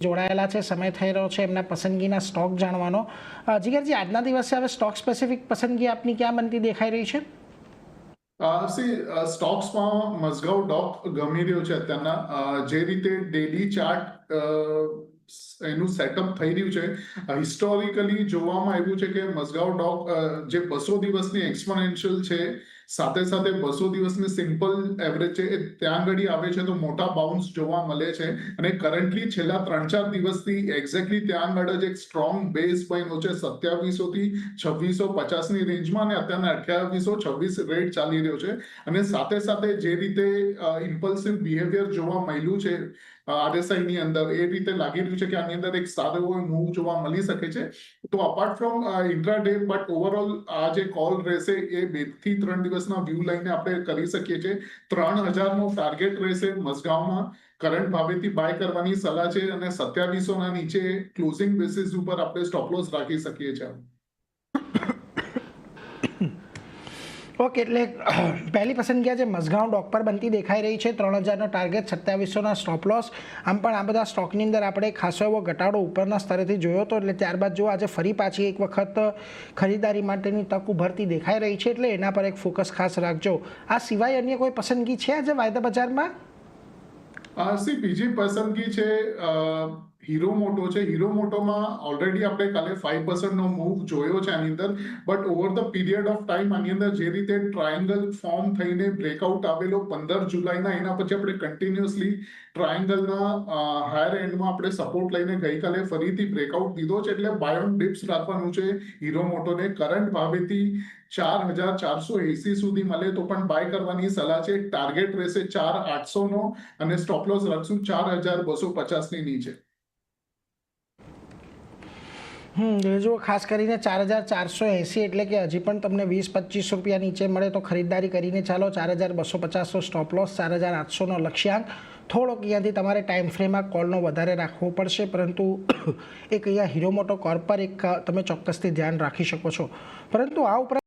જોડાયેલા છે, સમય થઈ રહ્યો છે એમના પસંદગીના સ્ટોક જાણવાનો. જીગરજી, આજના દિવસે હવે સ્ટોક સ્પેસિફિક પસંદગી આપની ક્યાં બનતી દેખાઈ રહી છે? સ્ટોક્સમાં મઝગાઉ ડોક ગમી રહ્યો છે અત્યારના. જે રીતે ડેલી ચાર્ટ એનું સેટઅપ થઈ રહ્યું છે, હિસ્ટોરિકલી જોવામાં આવ્યું છે કે મઝગાઉ ડોક જે 200 દિવસની એક્સપોનેન્શિયલ છે, સાથે સાથે 200 દિવસની સિમ્પલ એવરેજ છે, એ ત્યાં આગળ આવે છે તો મોટા બાઉન્સ જોવા મળે છે. અને કરન્ટલી છેલ્લા 3-4 દિવસથી એક્ઝેક્ટલી ત્યાં આગળ જ એક સ્ટ્રોંગ બેઝ બન્યો છે 2700 થી 2650 ની રેન્જમાં, અને અત્યારના 2826 રેટ ચાલી રહ્યો છે. અને સાથે સાથે જે રીતે ઇમ્પલ્સિવ બિહેવિયર જોવા મળ્યું છે RSI ની અંદર, એ રીતે લાગી રહ્યું છે કે આની અંદર એક સારો એવો મૂવ જોવા મળી શકે છે. તો apart from intraday, but overall આ જે કોલ રહેશે એ 2 થી 3 દિવસના વ્યૂ લઈને આપણે કરી શકીએ છીએ. 3000 નો ટાર્ગેટ રહેશે મઝગાઉમાં. કરંટ ભાવેથી બાય કરવાની સલાહ છે, અને 2700 ના નીચે ક્લોઝિંગ બેસિસ ઉપર આપણે સ્ટોપ લોસ રાખી શકીએ છીએ. ઓકે, એટલે પહેલી પસંદગી આજે મઝગાઉ ડોક પર બનતી દેખાઈ રહી છે. 3000નો ટાર્ગેટ, 2700ના સ્ટોપ લોસ. આમ પણ આ બધા સ્ટોકની અંદર આપણે ખાસો એવો ઘટાડો ઉપરના સ્તરેથી જોયો હતો, એટલે ત્યારબાદ જો આજે ફરી પાછી એક વખત ખરીદારી માટેની તક ઉભરતી દેખાઈ રહી છે, એટલે એના પર એક ફોકસ ખાસ રાખજો. આ સિવાય અન્ય કોઈ પસંદગી છે આજે વાયદા બજારમાં? બીજી પસંદગી છે હીરો મોટો છે. હીરો મોટોમાં ઓલરેડી આપણે કાલે 5% નો મૂવ જોયો છે આની અંદર, but over the period of time આની અંદર જે રીતે ટ્રાયંગલ ફોર્મ થઈને બ્રેકઆઉટ આવેલો 15 જુલાઈના, એના પછી આપણે કન્ટિન્યુઅસલી ટ્રાયંગલના હાયર એન્ડમાં આપણે સપોર્ટ લઈને ગઈકાલે ફરીથી બ્રેકઆઉટ દીધો છે. એટલે બાય ઓન ડિપ્સ રાખવાનું છે હીરો મોટોને. કરંટ ભાવેથી 4480 સુધી મળે તો પણ બાય કરવાની સલાહ છે. ટાર્ગેટ રહેશે 4800 નો, અને સ્ટોપ લોસ રાખશું 4250 ની નીચે. જો ખાસ કરીને 4480, એટલે કે હજી પણ તમને 20-25 રૂપિયા નીચે મળે તો ખરીદારી કરીને ચાલો. 4250 સ્ટોપ લોસ, 4800નો લક્ષ્યાંક. થોડોક અહીંયાથી તમારે ટાઈમ ફ્રેમમાં કોલનો વધારે રાખવો પડશે, પરંતુ એક અહીંયા હીરો મોટો કોર્પ પર એક તમે ચોક્કસથી ધ્યાન રાખી શકો છો. પરંતુ આ ઉપરાંત